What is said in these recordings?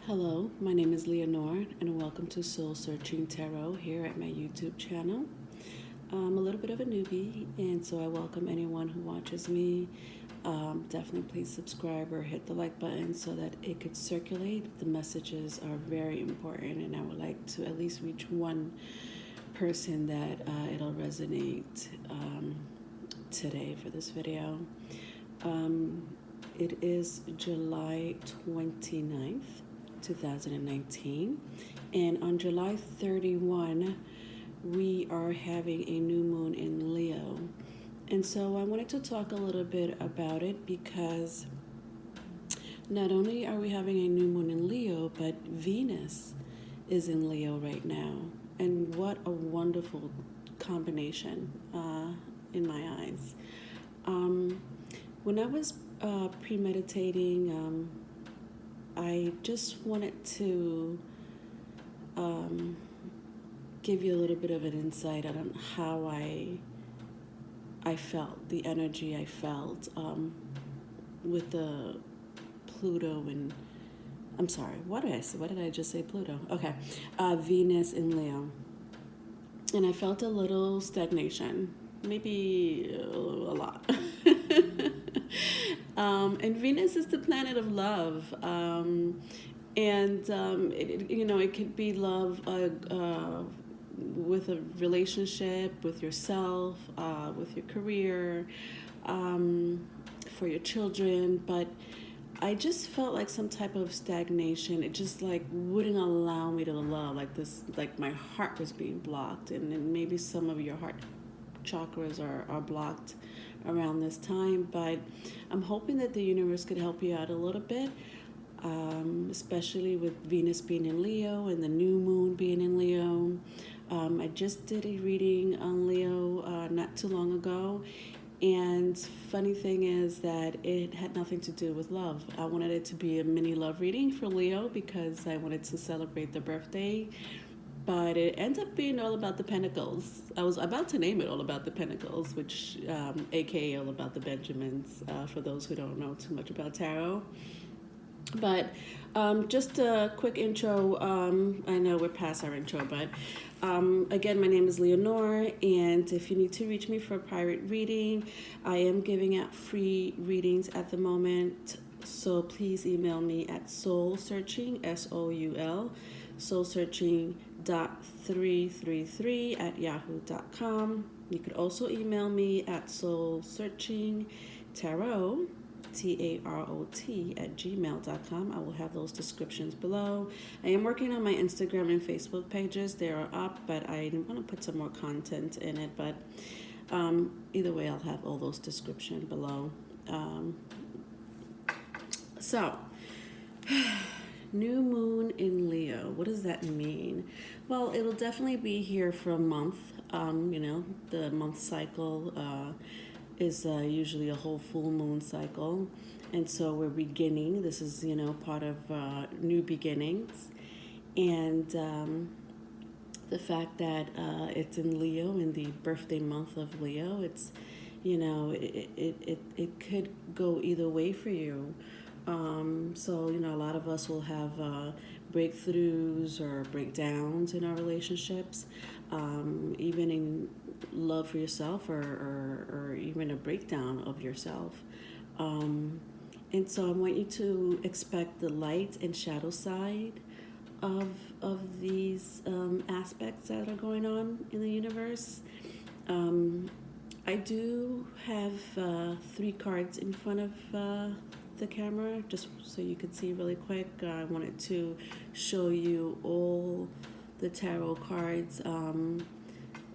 Hello, my name is Leonore, and welcome to Soul Searching Tarot here at my YouTube channel. I'm a little bit of a newbie, and so I welcome anyone who watches me. Definitely please subscribe or hit the like button so that it could circulate. The messages are very important, and I would like to at least reach one person that it'll resonate today for this video. It is July 29th. 2019, and on July 31 we are having a new moon in Leo, and so I wanted to talk a little bit about it because not only are we having a new moon in Leo, but Venus is in Leo right now, and what a wonderful combination in my eyes. When I was premeditating, I just wanted to give you a little bit of an insight on how I felt, the energy I felt with the Pluto and, I'm sorry, what did I just say Pluto? Okay, Venus in Leo. And I felt a little stagnation, maybe a lot. And Venus is the planet of love, it could be love with a relationship, with yourself, with your career, for your children. But I just felt like some type of stagnation. It just like wouldn't allow me to love, like this, like my heart was being blocked, and maybe some of your heart chakras are blocked around this time, but I'm hoping that the universe could help you out a little bit, especially with Venus being in Leo and the new moon being in Leo. I just did a reading on Leo not too long ago, and funny thing is that it had nothing to do with love. I wanted it to be a mini love reading for Leo because I wanted to celebrate the birthday, but it ends up being all about the Pentacles. I was about to name it All About the Pentacles, which, aka All About the Benjamins, for those who don't know too much about tarot. But just a quick intro. I know we're past our intro, but again, my name is Leonore, and if you need to reach me for a private reading, I am giving out free readings at the moment. So please email me at soulsearching, SOUL, soulsearching.333@yahoo.com. You could also email me at soulsearchingtarot, TAROT, @gmail.com. I will have those descriptions below. I am working on my Instagram and Facebook pages. They are up, but I want to put some more content in it. But either way, I'll have all those descriptions below. So, new moon in Leo. What does that mean? Well, it'll definitely be here for a month. The month cycle is usually a whole full moon cycle. And so we're beginning. This is, part of new beginnings. And the fact that it's in Leo, in the birthday month of Leo, it's, it could go either way for you. So, a lot of us will have breakthroughs or breakdowns in our relationships, even in love for yourself or even a breakdown of yourself. And so I want you to expect the light and shadow side of these aspects that are going on in the universe. I do have 3 cards in front of the camera, just so you can see really quick. I wanted to show you all the tarot cards.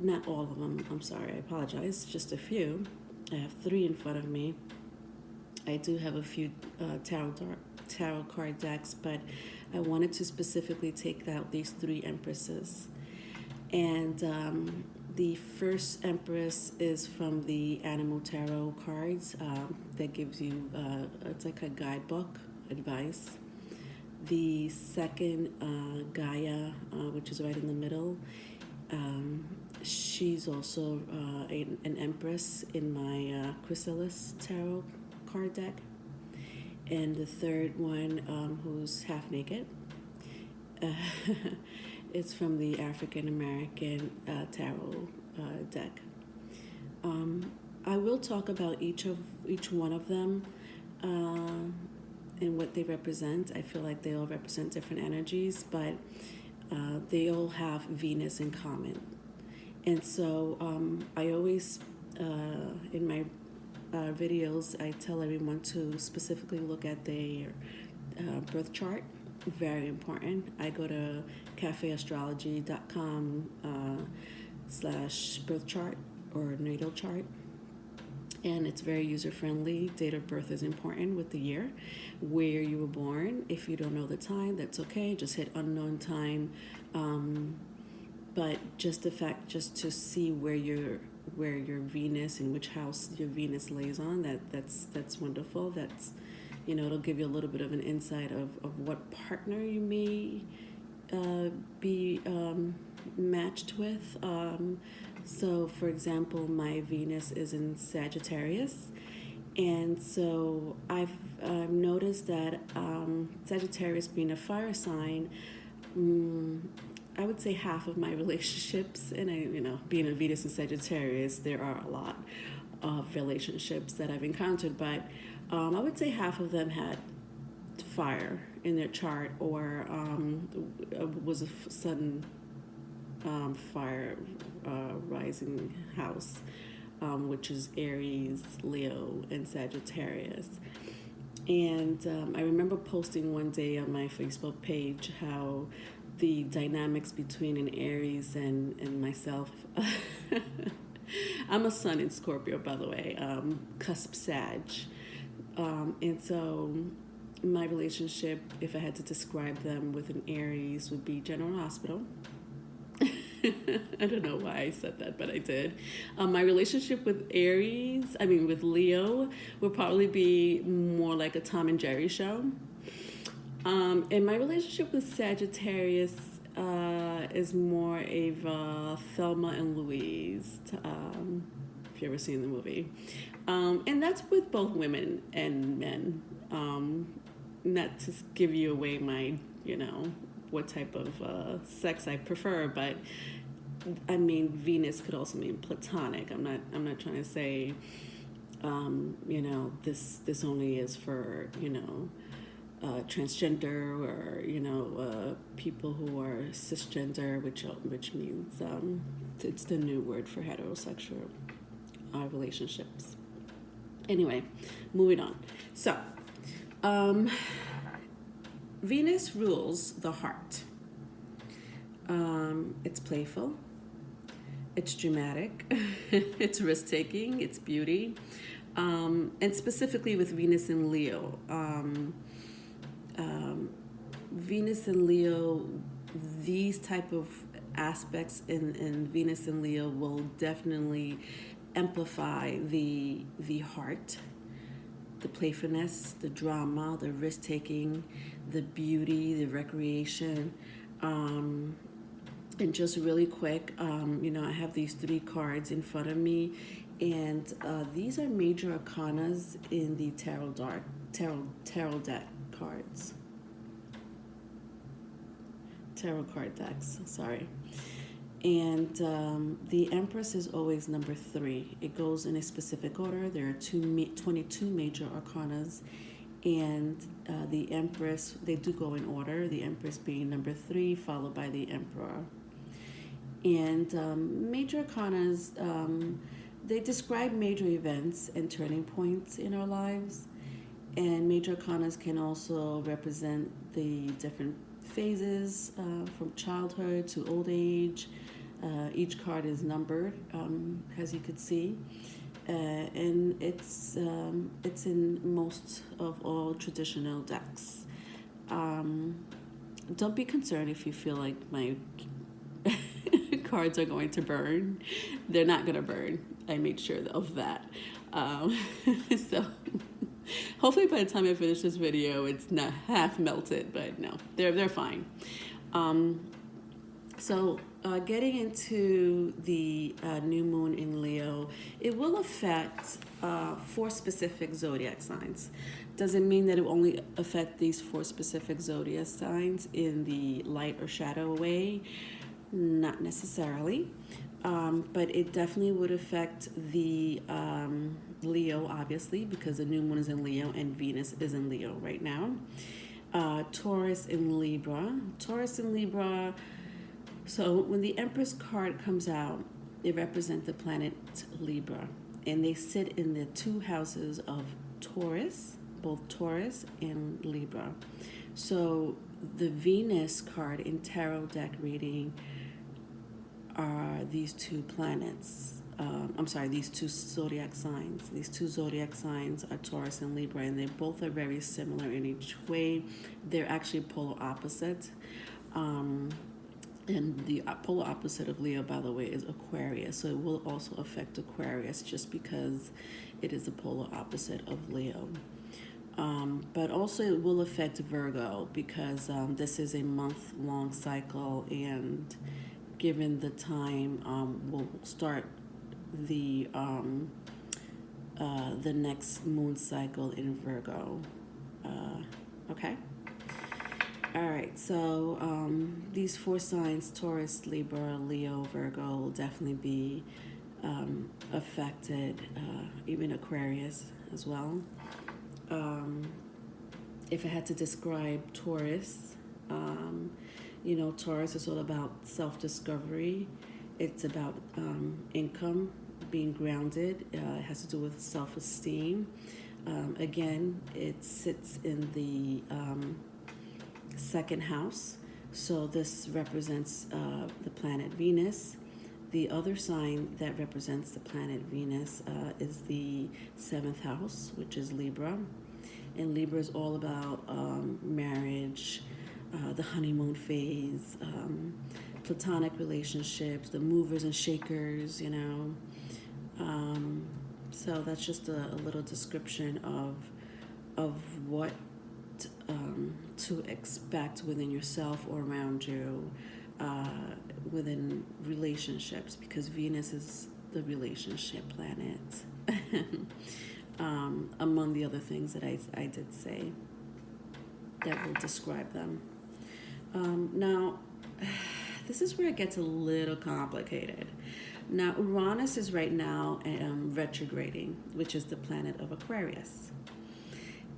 Not all of them, I'm sorry, I apologize, just a few. I have 3 in front of me. I do have a few tarot card decks, but I wanted to specifically take out these 3 empresses. And the first Empress is from the Animal Tarot cards that gives you, it's like a guidebook advice. The second, Gaia, which is right in the middle, she's also an Empress in my Chrysalis Tarot card deck. And the third one, who's half naked, It's from the African American tarot deck. I will talk about each one of them and what they represent. I feel like they all represent different energies, but they all have Venus in common. And so I always, in my videos, I tell everyone to specifically look at their birth chart. Very important. I go to cafeastrology.com /birth chart or natal chart, and it's very user-friendly. Date of birth is important with the year, where you were born. If you don't know the time, that's okay. Just hit unknown time. But just the fact, just to see where your Venus, in which house your Venus lays on, that's wonderful. That's, it'll give you a little bit of an insight of what partner you may be matched with. So, for example, my Venus is in Sagittarius, and so I've noticed that Sagittarius being a fire sign, I would say half of my relationships, and being a Venus in Sagittarius, there are a lot of relationships that I've encountered, but I would say half of them had fire in their chart, or was a sudden fire rising house, which is Aries, Leo, and Sagittarius. And I remember posting one day on my Facebook page how the dynamics between an Aries and myself. I'm a sun in Scorpio, by the way, cusp Sag. And so my relationship, if I had to describe them with an Aries, would be General Hospital. I don't know why I said that, but I did. My relationship with with Leo, would probably be more like a Tom and Jerry show. And my relationship with Sagittarius is more of Thelma and Louise, if you've ever seen the movie. And that's with both women and men. Not to give you away my, what type of sex I prefer, but I mean, Venus could also mean platonic. I'm not trying to say, this only is for, transgender, or people who are cisgender, which means it's the new word for heterosexual relationships. Anyway, moving on. So, Venus rules the heart. It's playful, it's dramatic, it's risk-taking, it's beauty, and specifically with Venus and Leo. Venus and Leo, these type of aspects in Venus and Leo will definitely amplify the heart, the playfulness, the drama, the risk-taking, the beauty, the recreation. And just really quick, I have these 3 cards in front of me, and these are major arcanas in the tarot deck cards. Tarot card decks, sorry. And the Empress is always number 3. It goes in a specific order. There are 22 major arcanas, and the Empress, they do go in order, the Empress being number 3, followed by the Emperor. And major arcanas, they describe major events and turning points in our lives. And major arcanas can also represent the different phases from childhood to old age. Each card is numbered, as you could see. And it's in most of all traditional decks. Don't be concerned if you feel like my cards are going to burn. They're not going to burn. I made sure of that. So hopefully by the time I finish this video, it's not half melted, but no, they're fine. So, getting into the new moon in Leo, it will affect four specific zodiac signs. Doesn't mean that it will only affect these four specific zodiac signs in the light or shadow way. Not necessarily. But it definitely would affect the Leo, obviously, because the new moon is in Leo and Venus is in Leo right now. Taurus and Libra. Taurus and Libra. So when the Empress card comes out, it represents the planet Libra, and they sit in the two houses of Taurus, both Taurus and Libra. So the Venus card in tarot deck reading are these two planets. These two zodiac signs. These two zodiac signs are Taurus and Libra, and they both are very similar in each way. They're actually polar opposite. And the polar opposite of Leo, by the way, is Aquarius. So it will also affect Aquarius just because it is the polar opposite of Leo. But also it will affect Virgo because this is a month-long cycle, and given the time, we'll start the next moon cycle in Virgo. Okay. All right. So these four signs: Taurus, Libra, Leo, Virgo, will definitely be affected. Even Aquarius as well. If I had to describe Taurus, Taurus is all about self-discovery. It's about income, being grounded. It has to do with self-esteem. Again, it sits in the second house. So this represents the planet Venus. The other sign that represents the planet Venus is the seventh house, which is Libra. And Libra is all about marriage, the honeymoon phase, platonic relationships, the movers and shakers, So that's just a little description of what to expect within yourself or around you, within relationships, because Venus is the relationship planet, among the other things that I did say that will describe them. Now, this is where it gets a little complicated. Now, Uranus is right now retrograding, which is the planet of Aquarius.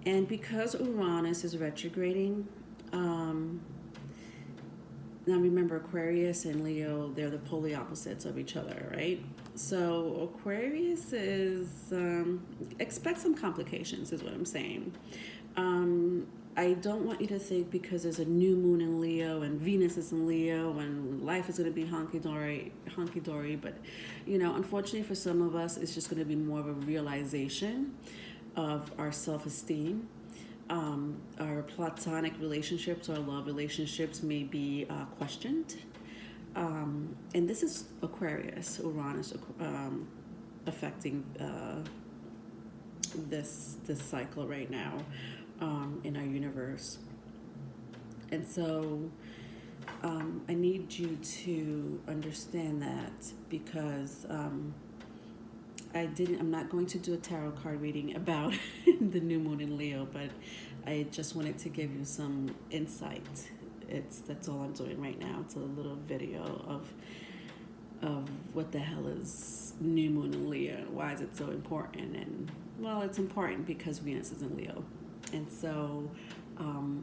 And because Uranus is retrograding, now remember, Aquarius and Leo, they're the polar opposites of each other, right? So Aquarius is, expect some complications is what I'm saying. I don't want you to think because there's a new moon in Leo and Venus is in Leo and life is going to be hunky-dory, but, unfortunately for some of us, it's just going to be more of a realization of our self-esteem. Our platonic relationships or love relationships may be questioned. And this is Aquarius, Uranus, affecting this cycle right now in our universe. And so I need you to understand that because I'm not going to do a tarot card reading about the new moon in Leo, but I just wanted to give you some insight. That's all I'm doing right now. It's a little video of what the hell is new moon in Leo and why is it so important. And well, it's important because Venus is in Leo, and so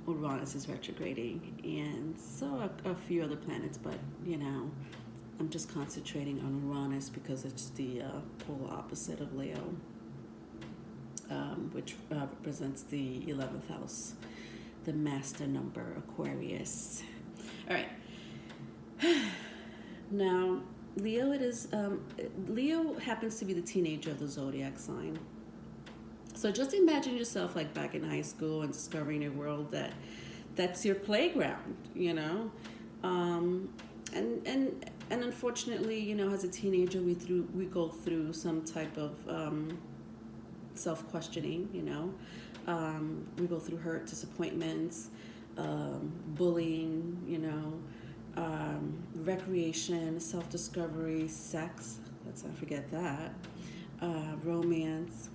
Uranus is retrograding, and so a few other planets, but I'm just concentrating on Uranus because it's the polar opposite of Leo, which represents the 11th house, the master number, Aquarius. All right. Now, Leo, Leo happens to be the teenager of the zodiac sign. So just imagine yourself like back in high school and discovering a world that's your playground, And unfortunately, as a teenager, we go through some type of self-questioning. We go through hurt, disappointments, bullying. recreation, self-discovery, sex. Let's not forget that. Romance.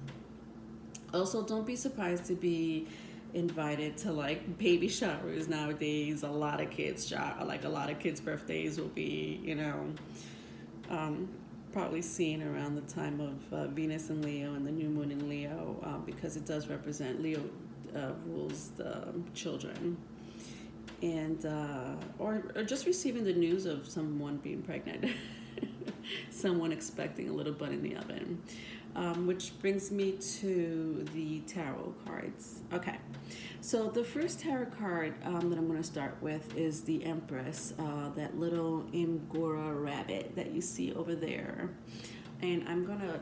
Also, don't be surprised to be invited to like baby showers nowadays. A lot of kids, like a lot of kids' birthdays will be, um, probably seen around the time of Venus and Leo and the new moon in Leo, because it does represent Leo, rules the children, and or just receiving the news of someone being pregnant, someone expecting a little bud in the oven. Which brings me to the tarot cards. Okay, so the first tarot card that I'm going to start with is the Empress, that little Angora rabbit that you see over there. And I'm going to